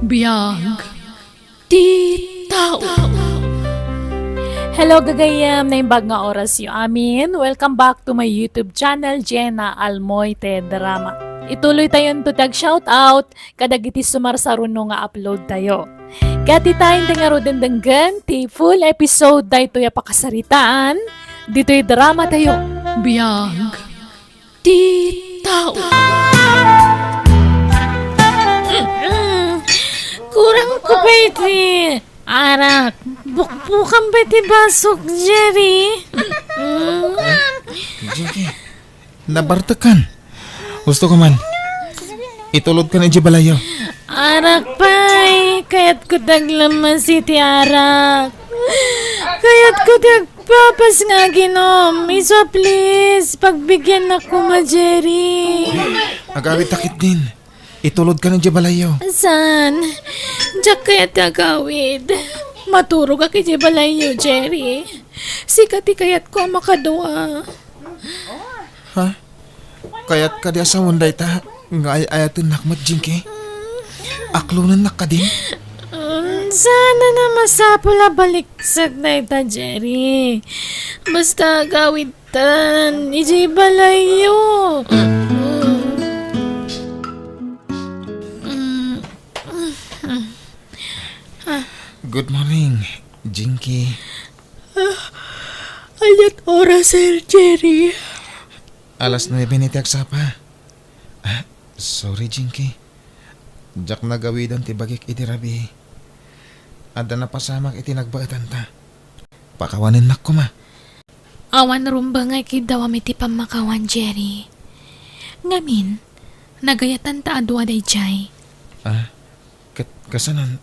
Biyag ti tao. Hello gagayam na imbag nga oras yu amin. Welcome back to my YouTube channel, Jenna Almoite Drama. Ituloy tayo to tag shoutout kadag iti sumarsaruno nga upload tayo. Kati tayong tangaro dendenggan ti full episode dahito ya pakasaritaan. Dito'y drama tayo. Biyag ti tao. Kurang ko ba iti arak? Bukbukan ba iti basok, Jerry? Jackie, nabartakan. Gusto ko man. Itulod ka na di balayo. Arak pa'y, kaya't ko taglamas iti arak. Kaya't ko tagpapas nga ginom. Iso please, pagbigyan ako ma, Jerry. Agawit takit din. Itulod ka na di balayo. San? Diyak kaya't agawid. Maturog ka kay balayo, Jerry. Sikati kaya't ko makadua. Ha? Kaya't ka di sa munday ta. Nga ayatin nakmat, Jinky. Aklunan na ka din. Sana na masapula baliksag na ita, Jerry. Basta agawid tan, iji balayo. Good morning, Jinky. Ayat oras, Sir Jerry. Alas 9 ni Tiagsapa. Sorry, Jinky. Diyak nagawidan ti bagik iti rabi. Ada na pasamak iti nagbaatan ta. Pakawanin nak ko ma. Awan rumba nga ikidawam iti pamakawan, Jerry. Ngamin, nagayatan ta adwa day jay. Kasanan,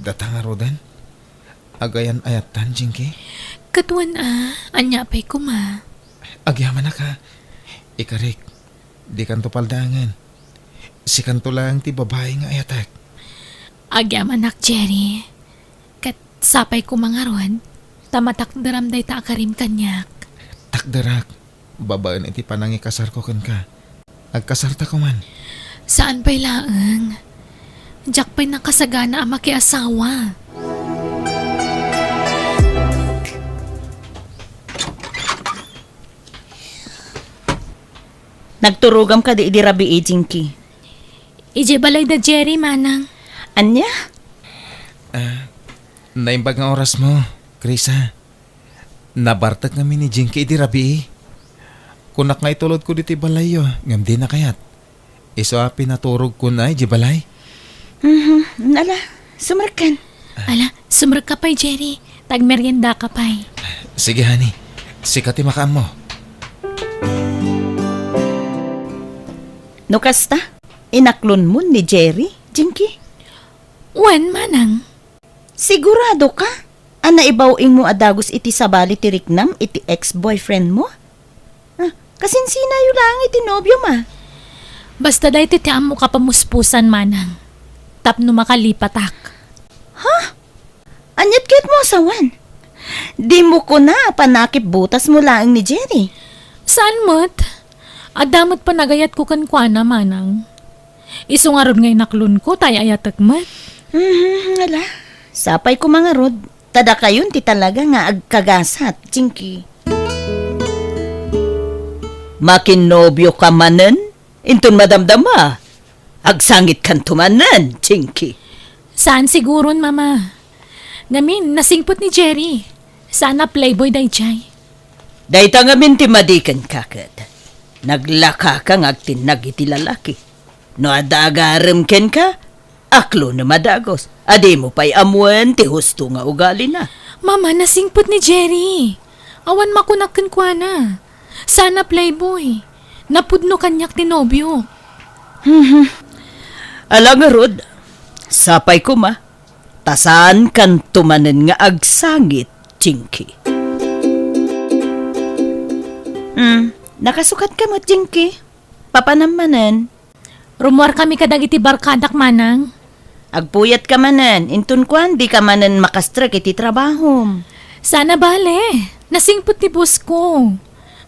datang arodan? Agayan ayatan, Jinky? Katuan anya pa'y kuma. Agyaman na ka. Ikarik, di kanto paldangan. Si kanto lang ti babae nga ayatak. Agyamanak, Jerry. Kat sapay ko mga ron, tamatak daram day ta akarim kanyak. Takdarak, babaan iti panangi kasar ko kan ka. Agkasarta ko man. Saan pa'y laang? Diyak pa'y nakasagana ama kay asawa. Nagturugam ka di rabi Jinky. Ije balay da Jerry, manang. Anya? Naimbag nga oras mo, Krisa. Nabartag kami ni Jinky iti rabi. Kunak nga itulod ko diti balayo, ngam di na kayat. Iso pinaturog ko na iti balay. Ala, sumarkan. Ala, sumrag ka pa'y, Jerry. Tagmerienda ka pa'y. Sige, honey. Sikati makaam mo. No kasta, inaklon mo ni Jerry, Jinky? Wan, manang. Sigurado ka? Ana ibawing mo adagos iti sabali ti Riknam iti ex-boyfriend mo? Kasinsina yu lang iti nobyo ma. Basta dahi titiam mo ka pamuspusan, manang. Tapno makalipatak. Anyat kahit mo asawan. Di mo ko na panakip butas mo lang ni Jerry. Saan mo't? Adamot pa nagayat ko kan kwa na, manang. Iso nga ron ngay naklun ko, tayo ayatak mat. Ala, sapay ko mga rod. Tada kayon ti talaga nga agkagasat, Jinky. Makinobyo ka manen? Intun madamdama. Agsangit kan tumanen, Jinky. Saan siguron, mama? Ngamin, nasingpot ni Jerry. Sana playboy day jay. Dahita nga minti madikan kakad. Naglaka ka nga tinag iti lalaki. No adagarem ken ka, aklo na madagos. Adi mo pa'y amuan ti husto nga ugali na. Mama, nasingpot ni Jerry. Awan makunakan kwa na. Sana playboy. Napudno kanyak ti nobyo. Alang nga rod, sapay ko ma. Tasan kan tumanen nga agsangit, Jinky. Nakasukat ka mo, Jinky. Papanamanan. Rumor kami kadag iti barkadak, manang. Agpuyat ka manan. Intun kwan, di ka manan makastrak iti trabaho. Sana bale. Nasingpot ni boss ko.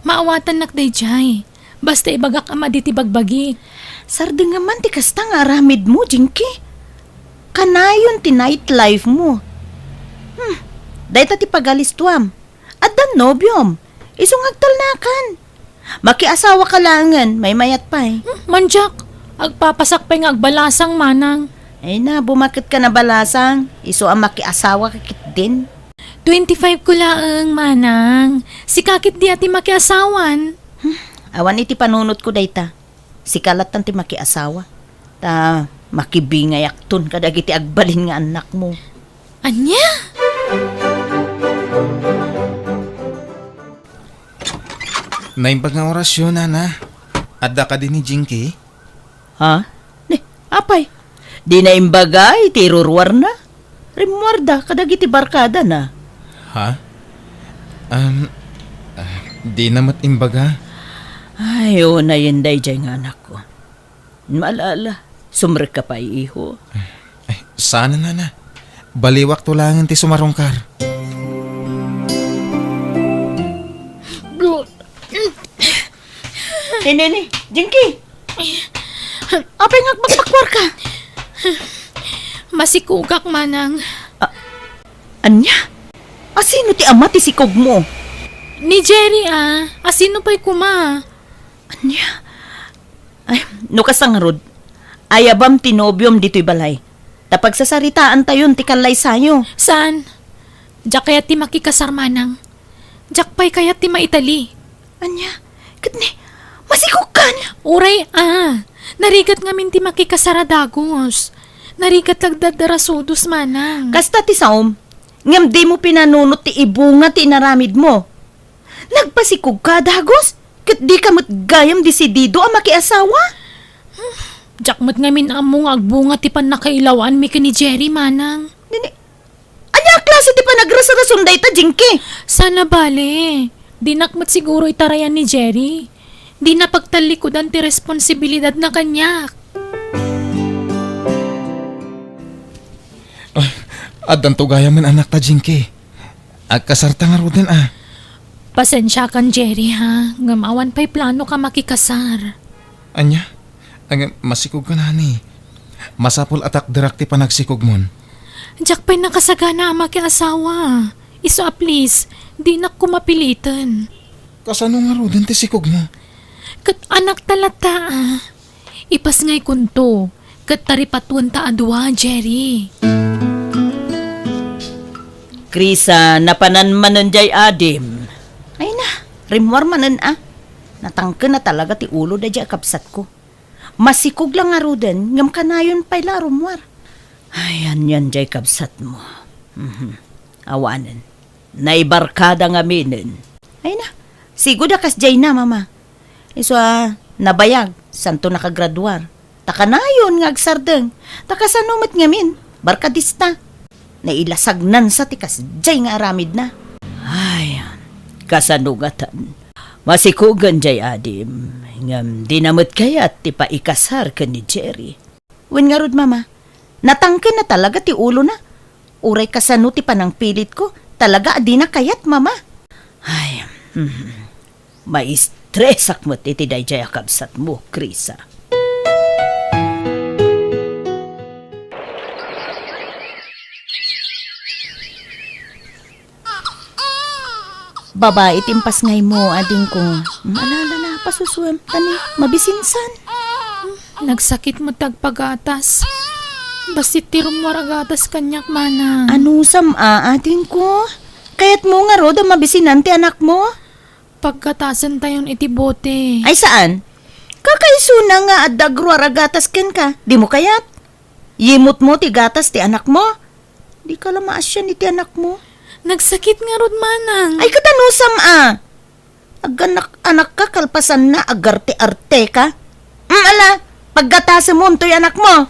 Maawatan nak day jay. Basta ibagak ama diti bagbagi. Sarda nga man ti kasta nga aramid mo, Jinky. Kanayon ti nightlife mo. Dahil ti pagalistuam. At dan nobyom. Isong agtalnakan. Makiasawa ka langan, may mayat pa eh. Manjak, agpapasak pa yung agbalasang manang. Ay na, bumakit ka na balasang. Iso ang makiasawa kakit din. 25 ko laang manang. Si kakit di ati makiasawan. Awan iti panunot ko dayta. Si kalat ti makiasawa. Ta makibingay akton kadag iti agbalin nga anak mo. Anya? Naimbag nga orasyon, Nana. Adda ka din ni Jinky? Ha? Ne, apay. Di na imbagay, tirurwar na. Rimwarda, kadag iti barkada na. Ha? Di namat imbaga. Ay, o na yun day dyan nga anak ko. Maalala, sumre ka pa iho. Ay, sana, Nana. Baliwak tulangan ti sumarongkar. Nene, Jinky! Apay nga magpakwar ka. Masikugak manang. Anya? Asino ti ama ti sikog mo? Ni Jerry asino pa'y kuma? Anya? Ay, no kasangrod. Ayabam tinobyom dito'y balay. Tapag sasaritaan tayon ti kalay sayo. Saan? Diyak kaya ti makikasar manang. Diyak pa'y kaya ti maitali. Anya? Katni, masikog ka na. Uray narigat nga minti makikasara dagos. Narigat lagdadarasudos manang. Kasta ti saom, ngam di mo pinanunot ti ibunga ti inaramid mo. Nagpasikog ka, dagos? Kat di ka matgayam desidido ang makiasawa? Jakmat nga min among agbunga ti pan nakailawan mi ni Jerry manang. Nini, anya klase ti pa nagrasarasunday ta, Jinky? Sana bale. Dinakmat siguro itarayan ni Jerry. Di na pagtalikodan ti responsibilidad na kanyak. Addan tugaya man anak ta, Jinky. Agkasarta nga rodin Pasensya kan Jerry Ngamawan pa'y plano ka makikasar. Anya? Ang masikog ka na ni. Masapol atak dirak ti panagsikog mon. Diyak pa'y nakasagana ang makiasawa. Iso please, di na kumapilitan. Kasano nga rodin ti sikog mo? Kat anak talata Ipas ngay kunto. Kat taripatuan ta adwa, Jerry. Krisa, napanan manan jay adim. Ay na, rimwar manan Natangke na talaga ti ulo da jay kapsat ko. Masikog lang nga ruden, ngam kanayon pa'y larumwar. Ay, yan jay kapsat mo. Awanan. Naibarkada nga minin. Ay na, sigod akas jay na, mama. Iso nabayag, santo nakagraduar. Takanayon nga agsardeng. Takasanumat ngamin, barkadista. Nailasagnan sa tikas, jay nga aramid na. Ay, kasanugatan. Masikugan jay adim. Ngam, di namot kayat ti paikasar ka ni Jerry. Wen nga rod, mama, natangke na talaga ti ulo na. Uray kasano ti panang pilit ko, talaga adi na kayat, mama. Ay, maistresak mo ti dayjay akabsat mo, Krisa. Babae timpas ngay mo, ading ko. Alala na, pasusuam, tani, mabisinsan. Nagsakit mo tagpagatas. Basit tirum waragatas kanyak manang. Ano ading ko? Kaya't mo nga roda mabisinan ti anak mo? Pagkatasan tayon iti bote. Ay saan? Kakaisuna nga at dagruaragatas ken ka. Di mo kayat? Yimot mo ti gatas ti anak mo? Di ka lamaas siya ni ti anak mo. Nagsakit nga rod manang. Ay katanusam Aganak-anak ka kalpasan na agarte-arte ka. Ala, paggatasa mo to'y anak mo.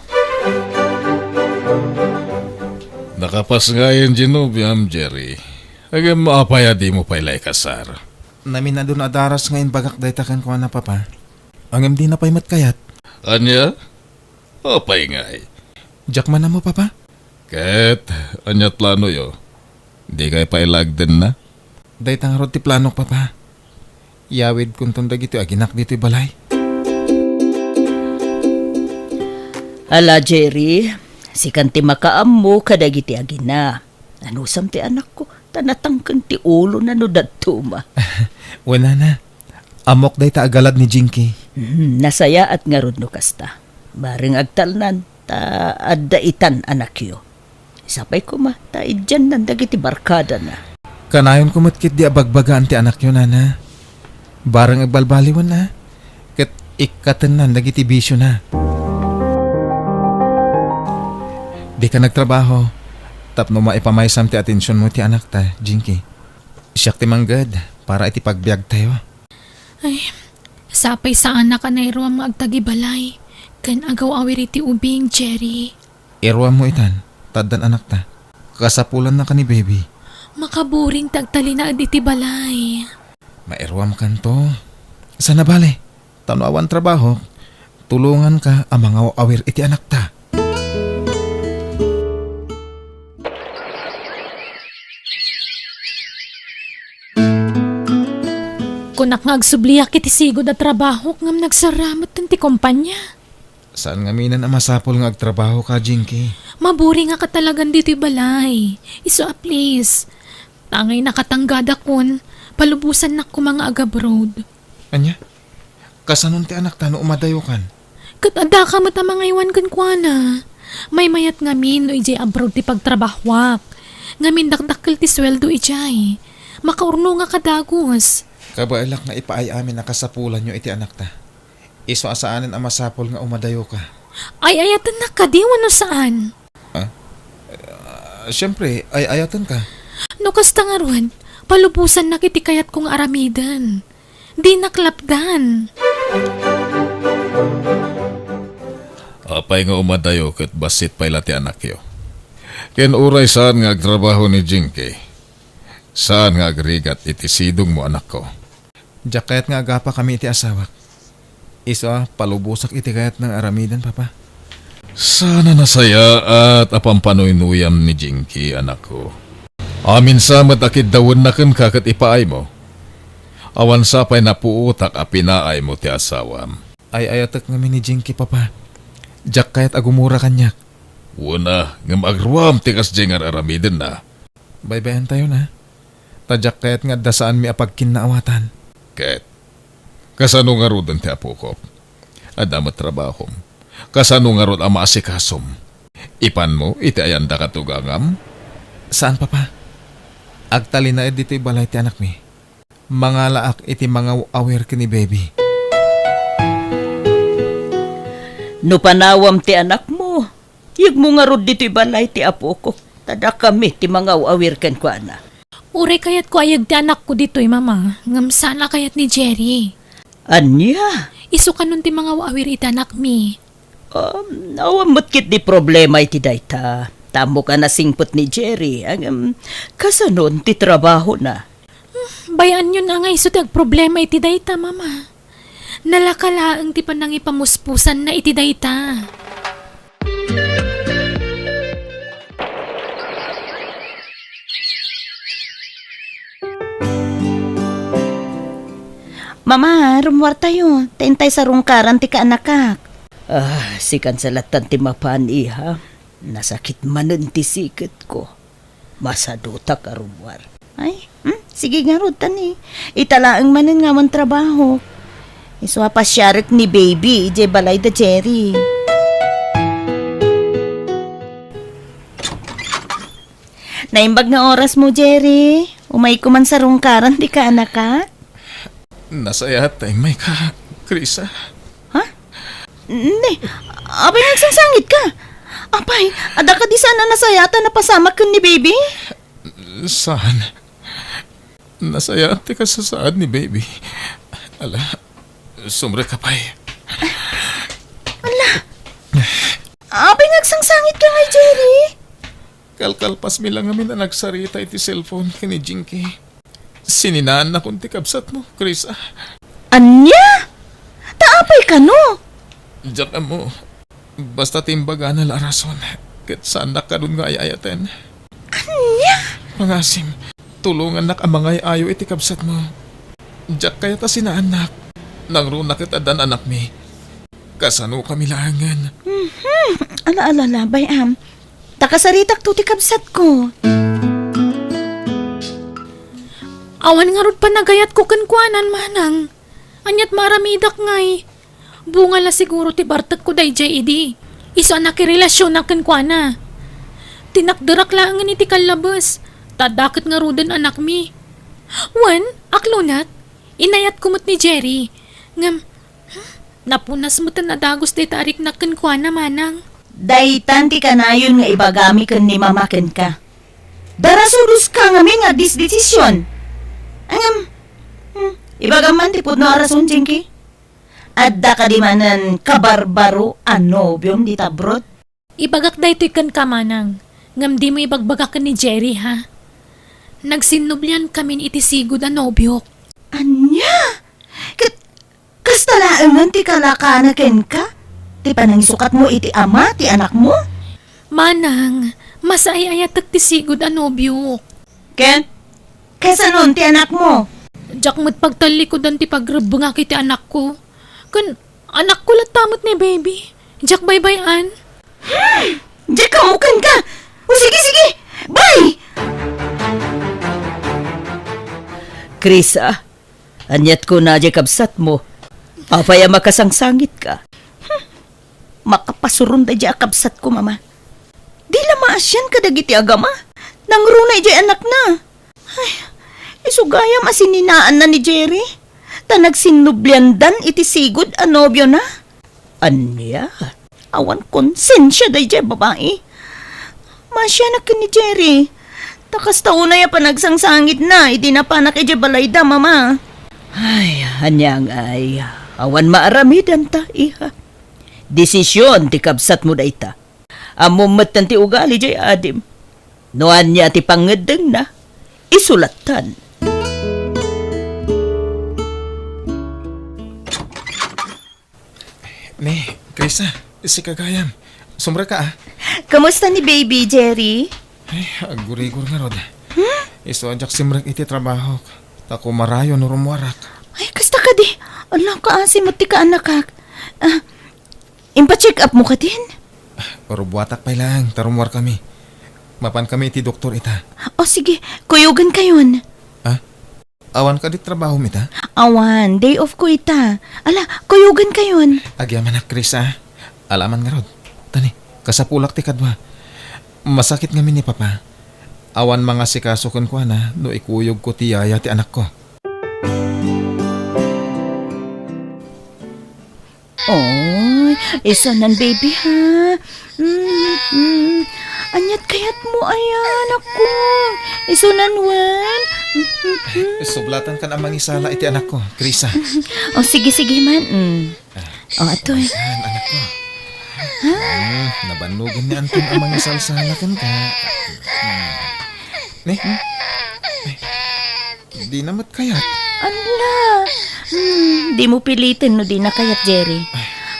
Nakapas nga yung ginubiam, Jerry. Agam maapaya di mo pailay kasar. Namin na doon adaras ngayon bagak daytakan ko na papa. Ang di na pa'y matkayat. Anya? Apay ngay. Jack man na mo, papa? Ket, anyat plano yo. Di kay pailag din na. Daytang rod ti planok, papa. Yawid kung tundag ito aginak dito'y balay. Ala, Jerry, Sikan ti makaammo kadagiti agina. Anusam ti anak ko, tanatangkan ti ulo na no datuma. Wala na. Amok day taagalag ni Jinky. Nasaya at ngarod no kasta. Baring agtalnan, ta addaitan anak yo. Isapay ko ma, ta idyan nan dagiti barkada na. Kanayon kumatkit di abagbagaan ti anak yun, nana. Barang agbalbaliwan na. Kat ikatan na, nagiti bisyo na. Di ka nagtrabaho. Tapno maipamayasam ti atensyon mo ti anak ta, Jinky. Siyak ti manggad, para iti pagbiag tayo. Ay, sapay sa anak ka na iruam agtagibalay. Kan agaw awir iti ubing, Jerry. Iruam mo itan, taddan anak ta. Kasapulan na ka ni baby. Makaburing tagtali na iti balay. Mairuam kanto. Sana bale, tanawan trabaho, tulungan ka ang mga awir iti anak ta. Kunak nga agsubliak iti sigod at trabaho ngam nagsaramat ti kumpanya. Saan nga minan ang masapol nga agtrabaho ka, Jinky? Maburi nga ka talagang dito'y balay. Iso a please. Tangay nakatanggada kun, palubusan na ko mga agabroad. Anya? Kasanon ti anak ta no umadayo kan? Katada ka mata mga iwan kun na. May mayat ngamin no ijay abroad ti pagtrabahwak. Ngamin dakdakkel ti sweldo ijay. Makaurno nga kadagos. Kabailak na ipaay amin na kasapulan nyo iti anak ta. Iso asaanin ang masapol nga umadayo ka. Ay ayatan na ka, di wano saan. Siyempre, ay ayatan ka. No kasta nga ron, palubusan na kiti kayat kong aramidan. Di naklapdan. Apay nga umadayo kat basit pay lati anak yo. Ken uray saan nga agtrabaho ni Jinky. Saan nga agrigat iti sidong mo anak ko. Jakayat nga agapa kami iti asawak. Iso palubusak iti kayat ng aramidan, papa. Sana nasaya at apampanuynuyam ni Jinky anak ko. Amin sa matakid dawon na kan kakat ipaay mo. Awan sapay napuutak a pinaay mo ti asawam. Ay ayatak ngamin ni Jinky, papa. Jakayat agumura kanyak. Una, ngam agruam ti kasjengar aramiden na. Baybayan tayo na. Tadyak kayat nga dasaan mi apagkinaawatan. Ket, kasano nga rodon ti apo ko? Adamat trabahom. Kasano nga rod ama asikasom? Ipan mo, iti ayanda katugangam? Saan, papa? Agtali na dito'y balay ti anak mi. Mga laak iti mga aware kini baby. No panawam ti anak mo, yug mo nga rod dito'y balay ti apo ko. Tada kami ti mga awir ken ko na. Uri kayat ko ayag ti anak ko dito'y mama. Ngam sana kayat ni Jerry. Anya? Iso ka nun ti mga awir iti anak mi. Awamot kit di problema iti dayta. Tamo ka na singpot ni Jerry. Kasanon ti trabaho na. Bayan yun na nga iso ti problema iti dayta mama. Nalakalaang ti panang ipamuspusan na iti dayta. Mama, rumwar tayo. Tentay sa rungkaran ti kaanakak. Sikan sa latan ti mapan iha. Nasakit manen ti sikit ko. Masaduta ka rumwar. Ay, sige nga rod tani. Italaang manen nga man trabaho. Iswa pa syarik ni baby, ije balay da Jerry. Naimbag nga oras mo, Jerry. Umay ko man sa rungkaran ti kaanakak. Nasaya tayo may ka, Krisa. Hindi, abay nagsangsangit ka. Apay, ada ka di sana nasayata na pasama ka ni baby? Saan? Nasaya ka sa saan ni baby. Ala, sumre ka pa'y. Abay nagsangsangit ka nga, Jerry. Kalkalpas mi lang amin na nagsarita iti cellphone ka ni Jinky. Sininaan na kung tikabsat mo, Krisa. Anya? Taapay ka no? Diyan mo. Basta timbaga na larason. Kat saan na ka dun nga ayayaten. Anya? Mangasim, tulungan nak ang mga ayaw itikabsat mo. Diyan kaya ta sinaanak. Nang runa kita dan anak mi. Kasano kami langan. Ala, bayam. Takasaritak to ti kabsat ko. Awan nga rod pa nagayat ko kankwanan, manang. Anyat maramidak ngay. Bunga la siguro ti bartak ko day jay idi. Iso anak relasyon na kankwana. Tinakdarak lang nga ti kalabas. Tadakit nga rodan anak mi. Wan, aklunat. Inayat kumot ni Jerry. Ngam, napunas mo na dagos day tarik na kankwana, manang. Daytan ti kanayon nga ibagami ken ni mamaken ka. Darasulus ka nga nga desisyon. Angam, ibagaman ti pudno arason, Jinky. Adda ka di manan kabarbaro anobyom di tabrot. Ibagak da ito'y kan kamanang. Ngam di mo ibagbagak ka ni Jerry, ha? Nagsinublian kami iti sigod a nobyok. Anya? Kastalaangan ti kalakanaken ka? Ti panangisukat mo iti ama, ti anak mo? Manang, masayayatag ti sigod a nobyok. Ken? Kesa nun ti anak mo? Diyak mo't pagtalikodan ti pagrabungak iti anak ko. Kan, anak ko latamot ni baby. Diyak baybayan. Diyak kamukan ka! O sige! Bye! Krisa, anyat ko na di kabsat mo. Apaya makasangsangit ka. Makapasurun da di kabsat ko, mama. Di lamaasyan ka dagiti agama. Nangrunay di anak na. Ay, isugaya masininaan na ni Jerry. Ta nagsinublyandan iti sigod a nobyo na. Anya? Awan konsensya day di babae. Masya na ni Jerry. Takas tauna ya pa nagsangsangit na. Idi na pa nakidya balayda, mama. Ay, anyang ay. Awan maaramidan ta, iha. Desisyon ti kabsat mo da ita. Amumat ti ugali jay adim. Noan niya ti pangedeng na. Isulatan. Ne, Krisa, si Kagayam. Sumra ka ah. Kamusta ni baby, Jerry? Ay, agurigur nga rod. Iso ajak simrek iti trabaho. Tako marayo no rumwarak. Ay, kasta ka di. Alam ka, asim ti ka anak kak. Impa-check up mo ka din? Rubuatak pa lang, tarumwar kami. Mapan kami iti doktor ita. O sige, kuyugan kayon. Ah? Awan ka di trabaho mita? Awan, day off ko ita. Ala, kuyugan kayon. Agyaman na, Krisa. Alaman nga rod. Tani, kasapulak ti kadwa. Masakit nga ni papa. Awan mga sikasukon ko na no ikuyog ko ti yaya ti anak ko. Oy, isa nan baby ha. Anyat kayat mo ayan ako. Isunan wan. Sublatan ka namang isala iti anak ko, Krisa. O sige man. O atoy. Yan, anak ko. Nabanugin ni Anton ang mga salsalakan ka. Di namat kayat. Ala. Di mo pilitin no di na kayat, Jerry.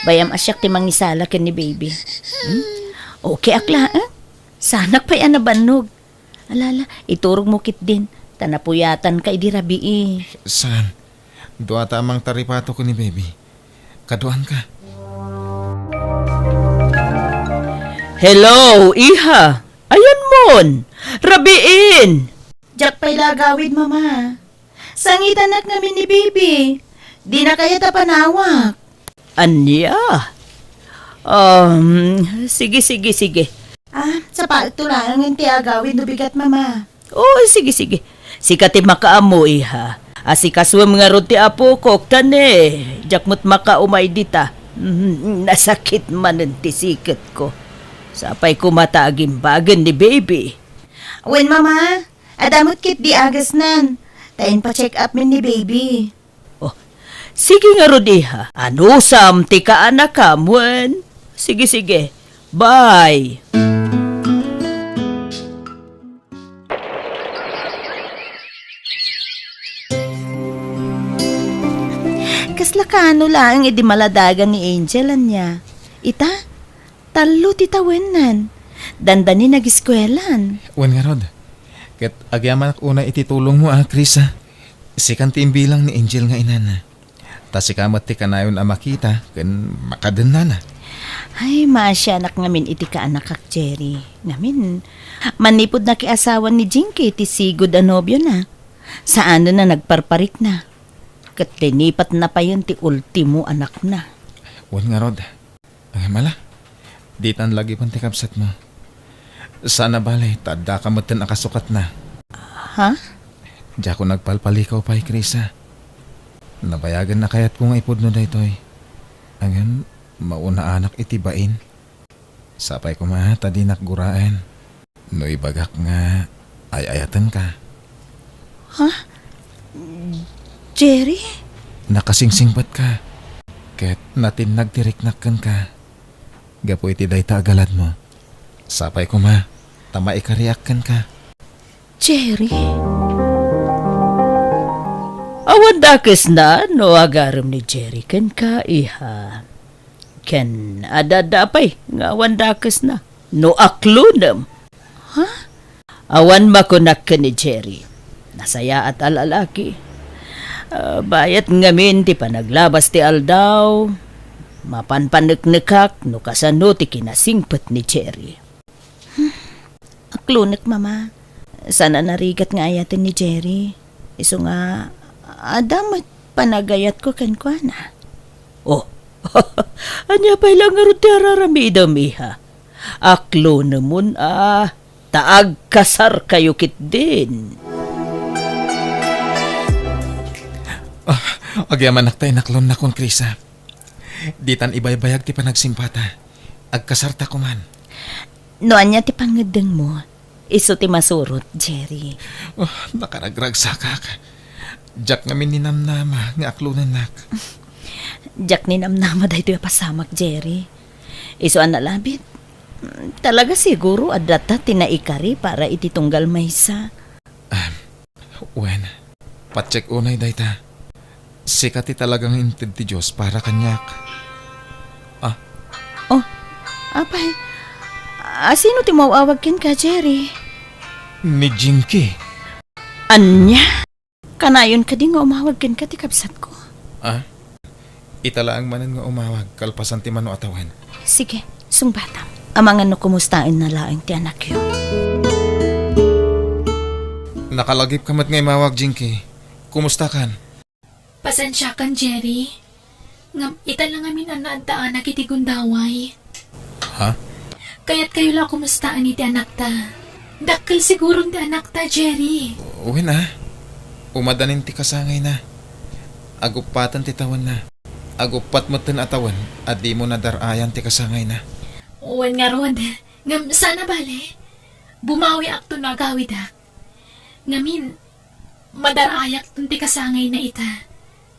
Bayam asyak ti mangisala ken ni baby. Okay akla, Sanak pa'y anabanog. Alala, iturog mo kit din. Tanapuyatan ka idirabi Saan? Doa tamang taripato ko ni baby. Kaduan ka. Hello, iha. Ayan mon. Rabiin. Jack pa'y lagawid, mama. Sangitanak namin ni baby. Di na kaya tapanawak. Anya? Sige. Sa pagtulang ang tiagawid no bigat, mama. Oh, sige. Sikati makaamo, iha. Asikaswam nga ron ti apo ko, tane. Jakmut makaumay dita. Nasakit man ang tisikat ko. Sapay ko mataagimbagan ni baby. Wen, mama. Adamot kit di agas nan. Tayin pa check up min ni baby. Oh, sige nga ron, iha. Ano sam ti ka anak ka, mwen? Sige. Bye. Kasla kano lang idi maladagan ni Angel niya. Ita, talo titawenan. Dandani nag-eskwelahan. Wan nga rod. Kat agyaman ak una ititulong mo Krisa. Sikan ti imbilang ni Angel nga inana. Ta sikamat ti kanayon makita ken makaden na. Ay, masyanak ngamin iti ka anak kak Jerry. Ngamin, manipod na kiasawan ni Jinky ti sigod a nobyo na. Saan na nagparparik na. Kat linipat na pa yun ti ultimo anak na. Wan nga rod. Ay mala. Ditan lagi pang tikapsat mo. Sana balay, tada ka matin akasukat na. Ha? Diya ko nagpalpalikaw pa Krisa. Nabayagan na kayat ko nga ipod no daytoy. Angan, mauna anak itibain. Sapay ko ma, tadi nakguraan. No ibagak nga, ay-ayatan ka. Jerry? Nakasingsingpat ka. Ket natin nagtiriknakkan ka. Gapo iti dayta agalad mo. Sapay ko ma, tama ikariakkan ka. Jerry? Awan dakes na no agaram ni Jerry ken ka iha. Ken adadapay nga awan dakes na no aklunam. Ha? Awan makunak ka ni Jerry. Nasaya at alalaki. Bayat ngamin ti panaglabas ti aldaw. Mapanpaneknekak no kasano ti kinasingpet ni Jerry. Aklunek, mama. Sana narigat nga ayatin ni Jerry. Iso nga, adamat panagayat ko kankwana. Oh, anya pa ilang nga rin ti araramidam iha. Aklo namun taag kasar kayo kit din. Agyaman tayo naklon na kon Krisa. Ditan ibaybayag ti panagsimpata. Agkasarta ko man. Noan niya ti pangedeng mo. Iso ti masurot, Jerry. Oh, nakaragragsakak. Jack nga mininamnama nga aklunan nak. Jack ni namnama dahi ito pasamak, Jerry. Iso analabit. Talaga siguro adata tinaikari para ititunggal maysa. Wen, pacheck unay dayta. Sikati talagang intid ti Diyos para kanyak. Apay, sino ti mawawag kin ka, Jerry? Ni Jinky. Anya? Kanayon ka di nga umawag kin ka ti kapsat ko. Italaang manan nga umawag kalpasan ti mano atawan. Sige, sungbatam. Amangan no kumustain na laing ti anak yun. Nakalagip kamat ngay mawag Jinky. Kumusta kan? Pasensya kan, Jerry. Ngam, ita lang amin anaantaan na kiti gundaway. Ha? Kaya't kayo lang kumustaan ni ti anak ta. Dakkel siguro ti anak ta, Jerry. Uwi na. Umadanin ti kasangay na. Agupatan ti tawan na. Agupat mo tin atawan at di mo nadarayan ti kasangay na. Uwan nga rod. Ngam, sana bale. Bumawi akto na agawid ha. Ngamin, madarayak tun ti kasangay na ita.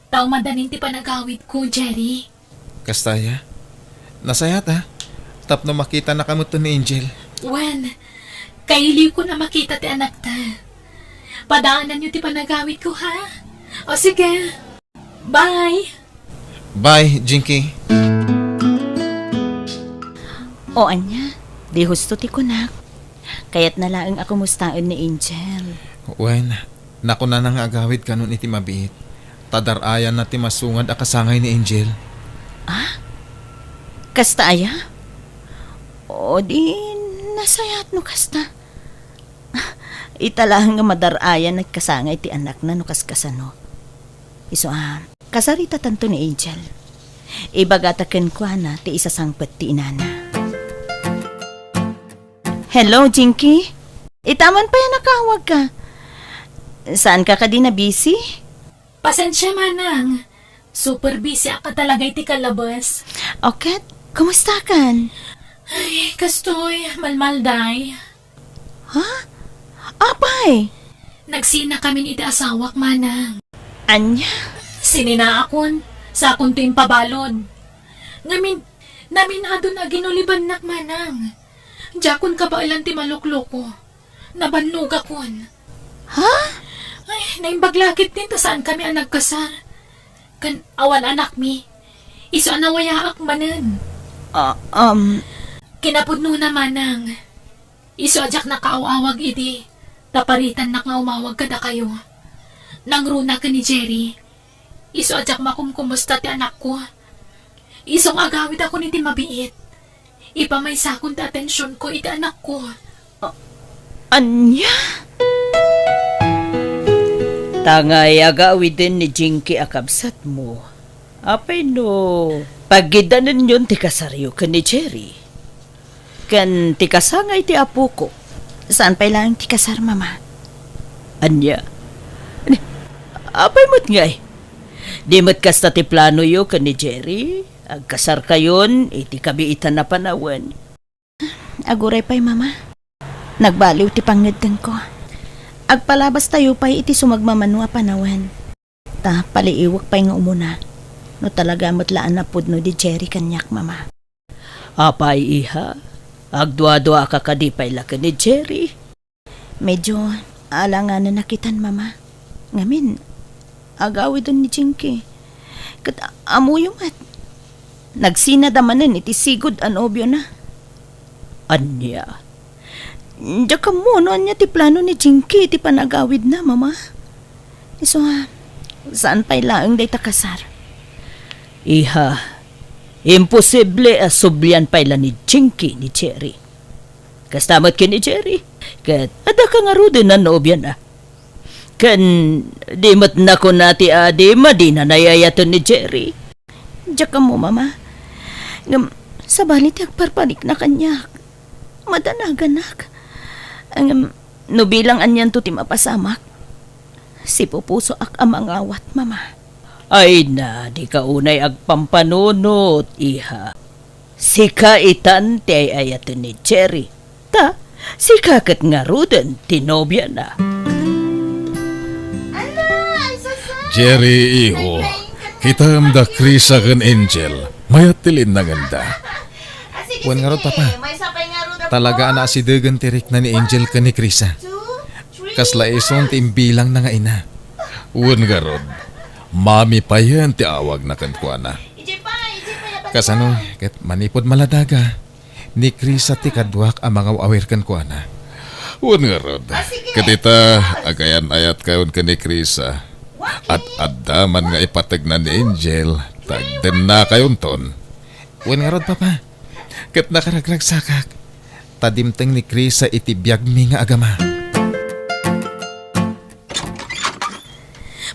Tao madanin ti panagawid ko, Jerry. Kastaya? Nasayat ha? Tapno makita na kamuto ni Angel. Wen, kailiw ko na makita ti anak ta. Padaanan niyo ti panagawid ko, ha? O sige. Bye! Bye, Jinky. O anya, di husto ti kunak. Kaya't nalaang ako mustaan ni Angel. Wen, naku na nang agawid kanon iti mabiit. Tadarayan na ti masungad akasangay ni Angel. Kasta aya? O di, nasayat no kasta. Italahan nga madarayan nagkasangay ti anak na no kaskasano. Iso kasarita tanto ni Angel. Ibagataken ko na ti isasangpet ti inana. Hello, Jinky? Itaman pa yan nakawag ka. Saan ka di na busy? Pasensya manang. Super busy ako talaga iti kalabas. Okay, kumusta kan? Ay, kastoy, malmalday. Apay? Nagsina kami iti asawak manang. Anya? Sinina akon, sa akong tuwing pabalon. Namin adon na ginuliban nak manang. Jakon ka ba ilang ti malukloko? Nabannog akon. Ha? Ay, naimbaglakit din ta saan kami ang nagkasar. Kan awan anak mi. Iso anawayaak manan. Kinapudno na manang. Iso ajak nakaawawag iti. Taparitan na nga umawag kada kayo. Nangruna ka ni Jerry. Iso ajak makumkumusta ti anak ko. Isong agawid ako ni Timabiit. Ipamaysa kong atensyon ko iti anak ko. Anya? Tangay agawid din ni Jinky akabsat mo. Apay no, paggidanan yun ti kasaryo ka ni Jerry. Kan ti kasangay ti apo ko. Saan pa lang ti kasar, mama? Anya? Apay mo't ngay. Di mo't kasta ti plano yo ka ni Jerry. Agkasar kayon, iti kabiitan na panawan. Aguray pa'y, mama. Nagbaliw ti pangedeng ko. Agpalabas tayo pa'y iti sumagmamano a panawan. Ta, paliiwak pa'y nga umuna. No talaga matlaan na pudno di Jerry kanyak, mama. Apay iha, agdwa-dwa ka kadipay la ka ni Jerry. Medyo alanganan na kitan, mama. Ngamin, agawid doon ni Jinky. Kat amuyong at nagsinadamanan iti sigod an obyo na. Anya? Diya ka mo, no anya ti plano ni Jinky iti panagawid na, mama. So, saan pa'y laang day takasar? Iha, imposible asublian pala ni Jinky ni Jerry. Kastamat ka ni Jerry. Kat ada ka nga ro din na nobya na. Kan di mat na ko nati adi madina nayayaton ni Jerry. Diya ka mo, mama. Ngam, sa balit agparpanik na kanyak. Madanaganak. Ang nubilang anyan to ti mapasamak. Si pupuso ak amangawat, mama. Ay na, di ka unay agpampanunot, iha. Sika itan ti ayayaton ni Jerry. Ta, sika kat nga ro din tinobya na. Jerry, iho. Kita da Krisa kan Angel. Mayat tilin na ganda. Wan nga rod, papa. Talaga na si Degan tirik na ni Angel ka ni Krisa. Kasla ison timbilang na nga ina. Wan nga rod. Mami pa yan ti awag na kankwana. Kasano, ket manipod maladaga. Ni Krisa ti kadwak ang mga awir kankwana. Wan nga rod. Katita, agayan ayat kayon ka ni Krisa. At adaman nga ipatag na ni Angel. Tagden na kayon ton. Wan nga rod, papa. Ket nakaragrag sakak. Tadimteng ni Krisa iti biyag mi nga agama.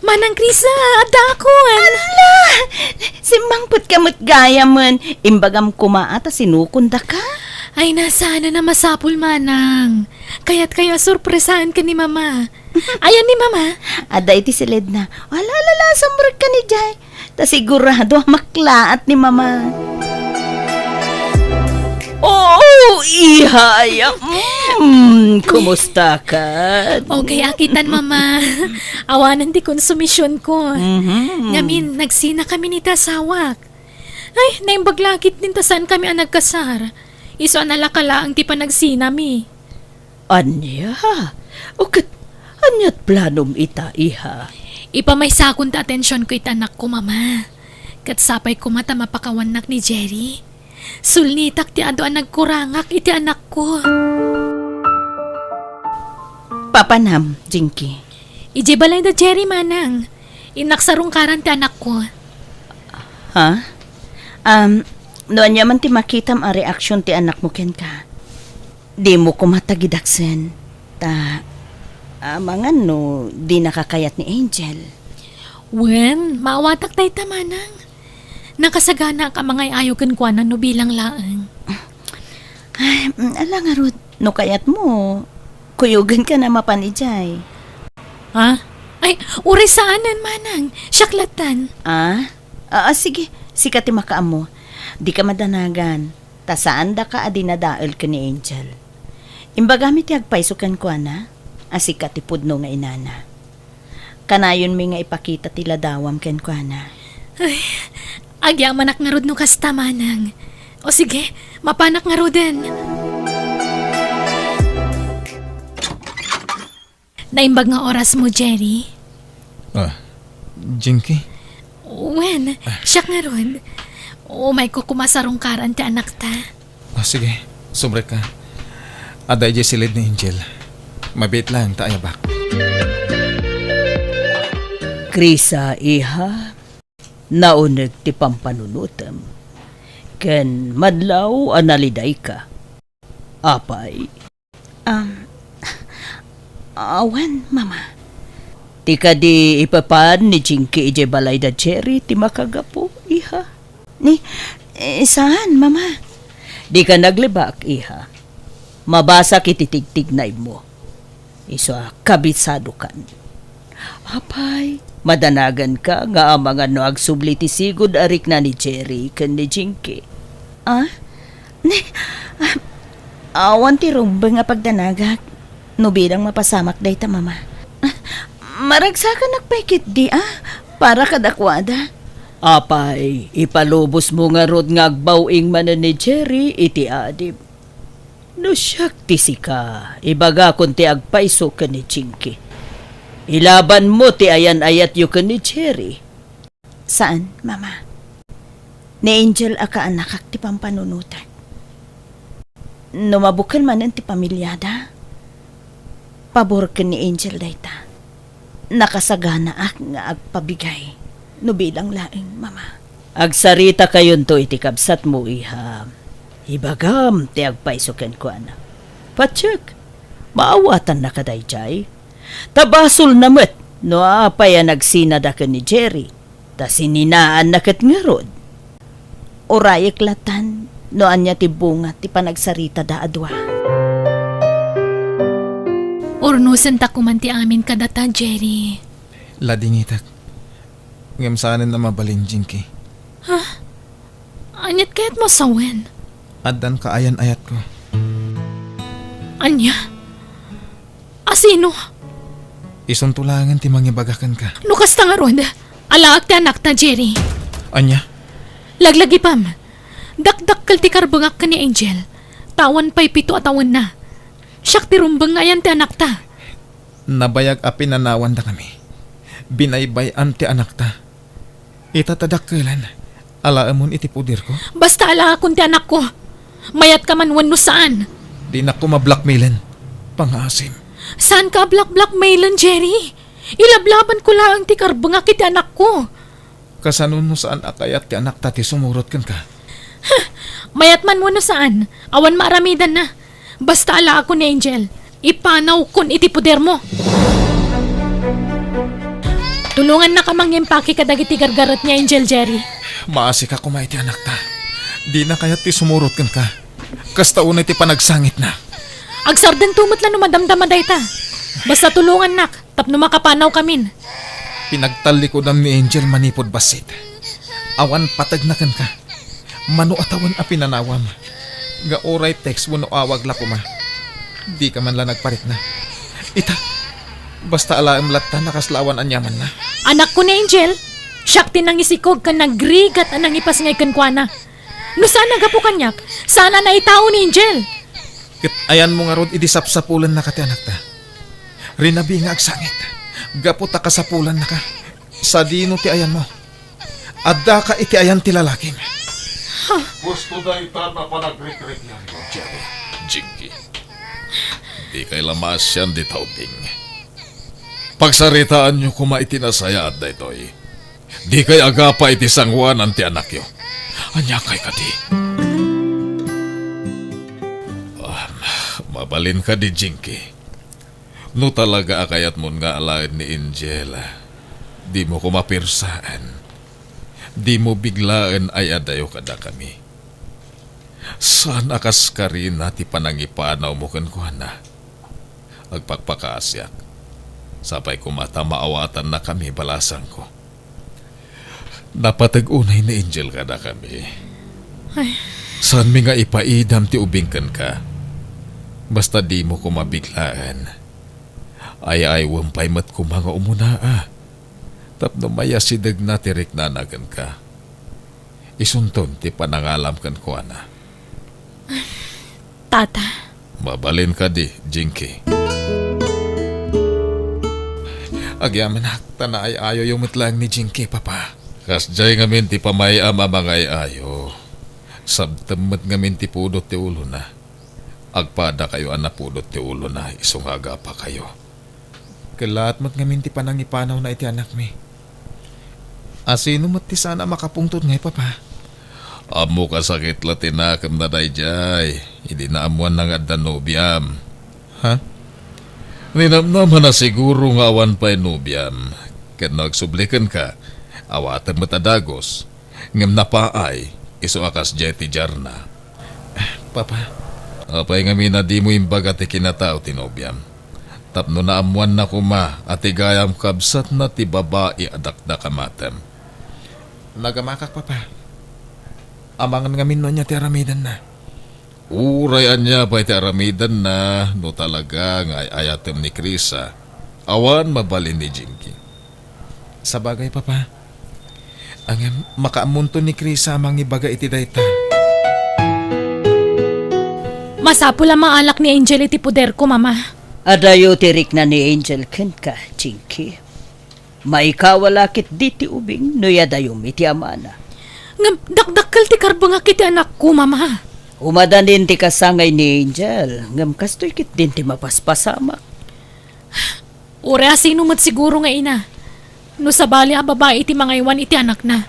Manang Krisa, adakon! Simbangput kamot gaya man. Imbagam kumaata sinukunda ka. Ay, nasana na masapul, manang. Kaya't kayo sorpresahan ka ni mama. Ayan ni mama. Ada iti silid na. Wala sambrag ka ni Jay. Ta sigurado maklaat ni mama. Oh, iha, ayak. Kumusta ka? Okay, akitan mama. Awanan di konsumisyon ko. Ngamin, nagsina kami ni tasawak. Ay, naimbaglakit din tasan kami ang nagkasar. Iso analakala ang ti pa nagsina mi. Anya? O kat, anyat planom ita, iha? Ipamaysakon ta atensyon ko itanak ko, mama. Kat sapay ko mata mapakawanak ni Jerry. Sulnitak ti ado ang nagkurangak iti anak ko. Papanam, Jinky. Iji balay da Jerry, manang. Inaksarong karan ti anak ko. Ha? Noon yaman ti makitam ang reaksyon ti anak mo ken ka. Di mo kumatagidaksen. Mangan no, di nakakayat ni Angel. Wen, maawatak tayo tamanang. Nakasagana ka mga ayogan kwa na no bilang laang. Ay, ala nga Ruth, no kayat mo, kuyugan ka na mapanijay. Ha? Ay, uri saanan, manang. Syaklatan. Sige, sikati makaam mo. Di ka madanagan. Ta saan da ka adinadaol ka ni Angel. Imbagamit agpaysukan ko na, asikat ipudno nga inana. Kanayon mi nga ipakita tila dawam ken ko na. Ay, agya manak nga rod no kasta, manang. O sige, mapanak nga roden. Naimbag nga oras mo, Jerry. Jinky? Wen, siyak nga rod. O may kukumasarong karan ti anak ta. Sige, sumrek ka. Aday di silid ni Angel. Mabit lang, taayabak. Krisa, iha, naunag ti pampanunutam. Ken madlaw analiday ka. Apay, Awan, mama. ti ka di ipapan ni Jinky ije balay da cherry ti makagapo, iha. Saan, mama? Di ka naglibak, iha. Mabasa kititigtignay mo. Iso kabisado kan. Apay, madanagan ka nga ang mga no agsubli ti sigud arik na ni Jerry ken ni Jinky. Awan ti rumbeng nga pagdanagak. No bilang mapasamak day ta, mama. Maragsakan nagpaikit di, para kadakwada. Apay, ipalubos mo nga rod nga agbawing manan ni Jerry iti adib. No siyak ti sika, ibaga kun ti agpaiso ka ni Jinky. Ilaban mo ti ayan-ayat yu ka ni Jerry. Saan, mama? Ni Angel aka anak ti pampanunutan. Numabukal man ti pamilyada. Pabor ka ni Angel dayta. Nakasagana nga agpabigay. No bilang laing, mama. Agsarita kayon to iti kabsat mo, iha. Ibagam ti agpaisoken ko ana. Patsik, maawatan na kadayjay. Tabasol namet, no apay nagsinada ka ni Jerry. Ta sininaan na kat ngarod. Orayek latan, no anya ti bunga ti panagsarita da adwa. Urnusan ta kuman ti amin kadata, Jerry. Ladingitak. Ngam saanin na mabalin, Jinky. Anyat kaya't mo sawen? Addan ka ayan-ayat ko. Anya? Asino? Isuntulangan ti mangyabagakan ka. Nukas ta nga ron. Alaak ti anak ta, Jerry. Anya? Laglagi pam. Dakdakkel ti karbangak ka ni Angel. Tawan pa'y 7 atawan na. Siyak ti rumbang nga yan ti anak ta. Nabayag a pinanawan da kami. Binaybayan ti anak ta. Itatadakkelan. Alaamon iti pudir ko. Basta alaakon ti anak ko. Mayat ka man wano saan. Di na ko mablackmailan. Pangasim. Saan ka blackmailan, Jerry? Ilablaban ko lang ti karbangak ti anak ko. Kasanun no saan akayat ti anak ta ti sumurot kan ka. Mayat man wano saan. Awan maaramidan na. Basta alaakon ni Angel. Ipanaw kon iti puder mo. Tulungan na ka mangyempaki kadagiti gargarat niya, Angel, Jerry. Maasi ka kumay ti anak ta. Di na kayat ti sumurot kan ka. Kasta unay ti panagsangit na. Agsarden tumot lang numadamdama dayta. Basta tulungan nak, tapno makapanaw kamin. Pinagtalikodan ni Angel manipod basit. Awan patag na kan ka. Mano atawan a pinanawam. Nga oray text mo no awag la ko ma. Di ka man lang nagparit na. Ita, basta alaam latta nakaslawan anyaman na. Anak ko ni Angel, siyak tinang isikog ka nagrigat anang ipas ngay kankwana. No saan nagapo kanyak? Sana na itao ni Angel. Kit ayan mo nga rod idisapsapulan na ka ti anak ta. Rinabi nga agsangit. Gapo ta kasapulan na ka. Sa dino ti ayan mo. Adda ka iti ayan ti lalakim. Gusto na ita na panagrik-rik yan ko, Jerry. Jinky. Di kay lamas yan di tauping. Pagsaritaan nyo kuma itinasaya at daytoy. Di kay agapa iti sangwan ang ti anak yo. Anya kay kati. Mabalin ka di Jinky. No talaga akayat mo nga alain ni Angela. Di mo kumapirsaan. Di mo biglaan ay adayo kada kami. Saan akas ka rin nati panangipanaw mo kan kuhana? Agpagpakaasyak. Sapay kumata maawatan na kami balasan ko. Napatag-unay ni Angel kada kami. Ay. Saan mi nga ipaidam ti ubingkan ka? Basta di mo ko mabiglaan. Ay wampay mat ko mga umuna. Tapno maya sidag na tirik nanagan ka. Isunton ti panangalam kan ko ana. Tata. Mabalin ka di, Jinky. Agyaman hakta na ay ayo yung matlang ni Jinky, papa. Kasjay ngamin ti pamayam amangay ayo. Sabtemet ngamin ti pudot ti ulo na. Agpada kayo anapudot ti ulo na isungaga pa kayo. Kalat mat ngamin ti panangipanaw na iti anak mi. Asino mat ti sana makapungtod ngay, papa. Amo ka sakit latinakam na dayjay. Hindi na amuan na nga danubiam. Ha? Ninamnaman na siguro nga awan pa'y nubiam. Kat nagsublikan ka, awatan mo tadagos. Ngam napaay, iso akas jeti jarna. Papa, Apay nga mina di mo imbaga ti kinatao tinubiam. Tapno na amuan na kuma at igayam kabsat na ti babae adakda kamatem. nagamakak papa. Amangan ngamin no niya ti aramidan na. Urayan niya pa'y ti aramidan na no talaga nga ayatem ni Krisa. Awan mabalin ni Jinky. Sa bagay papa, ang makaamunto ni Krisa amang ibaga iti dayta. Masapo lamang alak ni Angel iti puder ko, mama. Adayo tirik na ni Angel ken ka, Chinky. Maikawalakit di ti ubing no yadayo iti amana. Ngam, dakdakkel ti karbanga kiti anak ko, mama. Umadan din ti kasangay ni Angel, ngam kastoy kit din ti mapaspasamak. Ure asino mat siguro nga ina. No sabali a babae iti mga iwan iti anak na.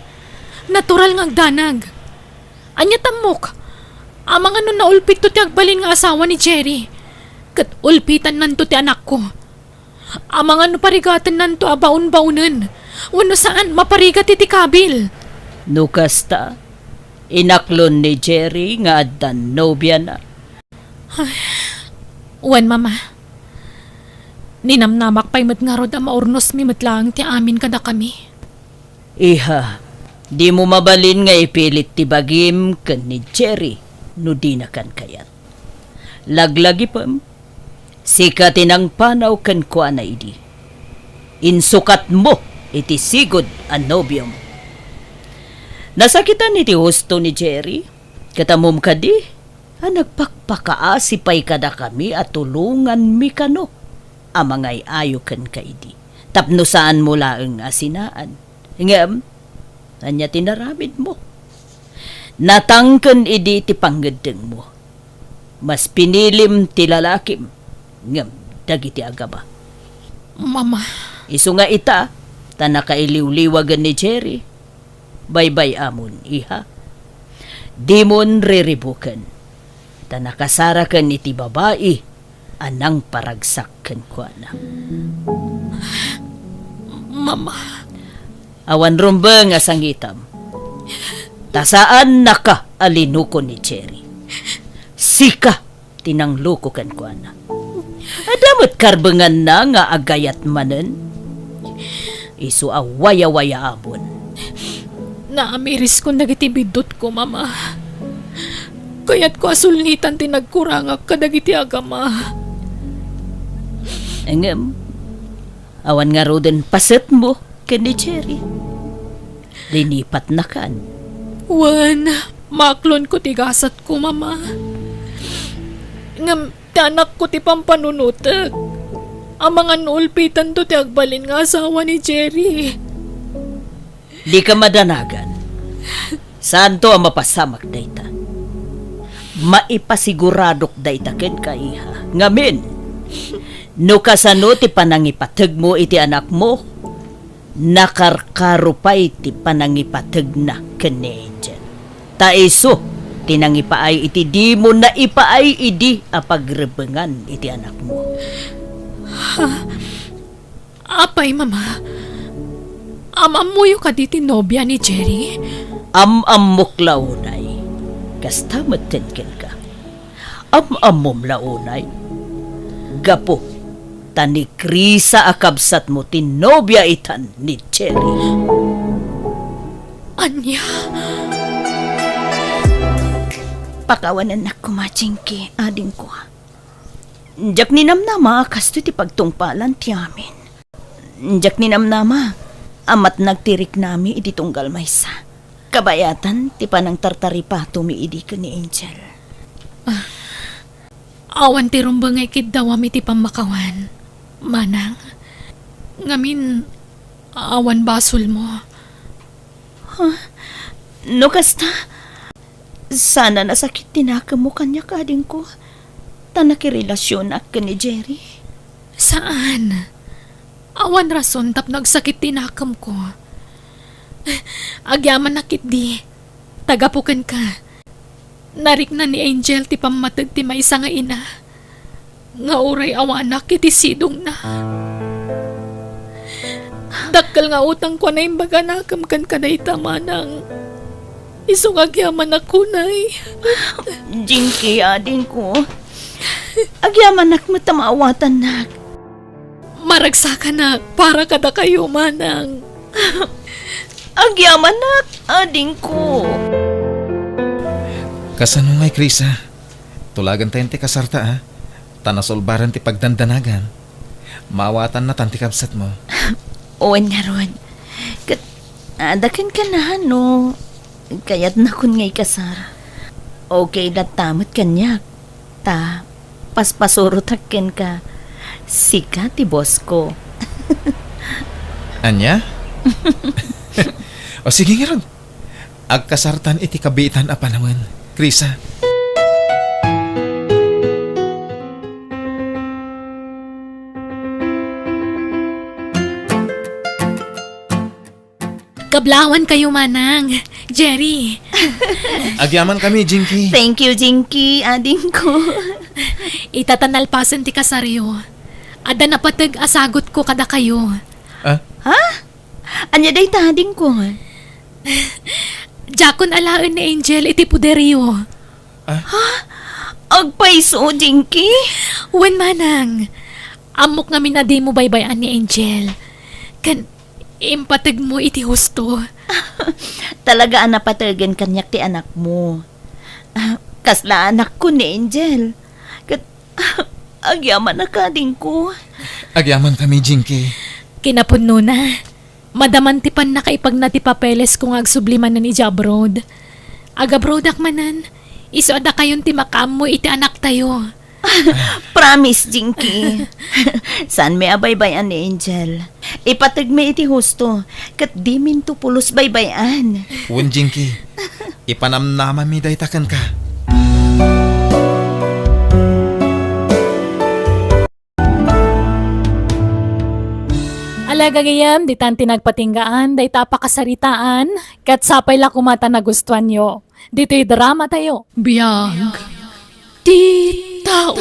Natural nga agdanag. Anya tamok. Amang ano na ulpit to ti agbalin nga asawa ni Jerry. Kat ulpitan nanto ti anak ko. Amang ano parigatan nanto abaon-baonan. Wano saan maparigat iti kabil. No kasta, inaklon ni Jerry nga addan nobya na. Uwan, mama. Ninamnamak pa'y matngarod ang maurnos mi matlang ti amin kada kami. Iha, di mo mabalin nga ipilit ti bagim ken ni Jerry no di na kan kayat. Laglagi pam, sikatin ang panaw ken ko na idi. Insukat mo iti sigod ang nobyo mo. Nasakitan iti husto ni Jerry, katamom ka di, nagpakpakaasipay kada kami at tulungan mi kano. Amangay ayo ken kaidi. Tapno saan mo laeng asinaan. Ngam, anya tinaramid mo. Natangken idi ti panggedeng mo. Mas pinilim ti lalakim. Ngam, dagiti agaba. Mama. Isu nga ita, tanakailiw-liwagan ni Jerry. Baybay amon, iha. Di mon riribukan. Tanakasarakan iti babae, anang paragsak ken kuana. Mama. Awan rumba nga sangitam. Tasaan naka alinuko ni Cherry. Sika tinangluko ken kuana. Adamot karbengan na nga agayat manen. Isu awaya-waya abon. Naamiris ko nagitibidot ko, mama. Kaya't ko asulnitan tinagkurangak kadagiti agama. Engem, awan nga roden paset mo ken ni Cherry. Linipat na kan. Wan, maklon ko tigasat ko, mama. Ngam, tanak ko ti pampanunutag. Ang mga nulpitan to ti agbalin nga asawa ni Jerry. Di ka madanagan. Saan to ang mapasamak dayta? Maipasiguradok dayta ken ka iha. Ngamin, no kasano ti panangipateg mo iti anak mo, nakarkarupay ti panangipateg na ken ni Angel. Taiso, tinangipaay iti di mo na ipaay idi apagrebengan iti anak mo. Apay, mama. Amamuyo ka diti nobya ni Jerry? Am-amok launay. Kastamat ken ka. Am-amom launay. Gapo, tani Krisa akabsat mo tinobya itan ni Cherry. Anya? Pakawanan na kumachingki, ading ko. Jak ni namnama kasto ti pagtungpalan ti amin. Jak ni namnama, amat nagtirik nami iti tunggal maysa. Kabayatan, ti panang tartaripa tumiidi ka ni Angel. Awan ti rumbangay kidawam iti pamakawan. Manang, ngamin, awan basol mo. No kasta, sana nasakit tinaka mo kanya kading ko. Tanakirelasyon ak ni Jerry. Saan? Awan rason tap nagsakit tinakam ko. Agyaman nakit di. Tagapukan ka. Narik na ni Angel ti pamatag ti maysa nga ina. Nga uray awanak iti sidong na. Dakkel nga utang ko na imbaga nakam kan kanay tamanang. Isungag yaman ako nay. Jinky, ading ko. Agyaman nak mo tamawatan nak. Maragsa ka na para kada kayo manang. Agyaman nak, ading ko. Kasano ngay, Krisa? Tulagan tayo ti kasarta, ha? Tanasolbaran ti pagdandanagan. Maawatan na tanti kabsat mo. Owen nga ron. Adakan ka na, no? Kaya't nakon ngay kasar. Okay, datamot kanyak. Ta, paspasorotakin ka. Sika ti boss ko. Anya? O sige nga ron. Agkasartan iti kabitan a panawan, Krisa. Kablawan kayo manang. Jerry. Agyaman kami, Jinky. Thank you, Jinky, ading ko. Itatanalpasan ti kasaryo. Ada napatag asagot ko kada kayo. Anya day tading ko. Jakon alaan ni Angel iti puderyo. Agpaiso, Jinky. Wen manang. Amok nga minadi mo baybayan ni Angel. Kan impatag mo iti husto. Talaga napatagan kanyak ti anak mo. Kasla anak ko ni Angel. Agyaman na kading ko. Agyaman kami, Jinky. Kinapunno na. Madamantipan na kaipag na ti papeles kung agsubliman na ni Jabrod. Agabroad akmanan. Iso ada kayon ti makam mo iti anak tayo. Promise, Jinky. Saan may abaybayan ni Angel? Ipatag may iti husto. Kat di minto pulos baybayan. Uwan, Jinky. Ipanamnama mi daytakan ka. Alaga gayam, di tan tinagpatinggaan, day tapakasaritaan, kat sapay la kumata na gustuhan nyo. Dito'y drama tayo. Biyag. Di tao.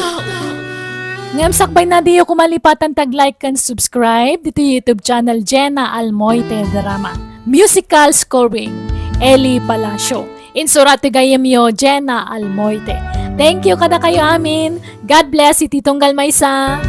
Ngam sakbay na diyo kumalipatan tag-like and subscribe dito YouTube channel Jenna Almoite Drama. Musical scoring, Eli Palacio. Insurati gayam yo, Jenna Almoite. Thank you kada kayo amin. God bless, iti Tunggal Maysa.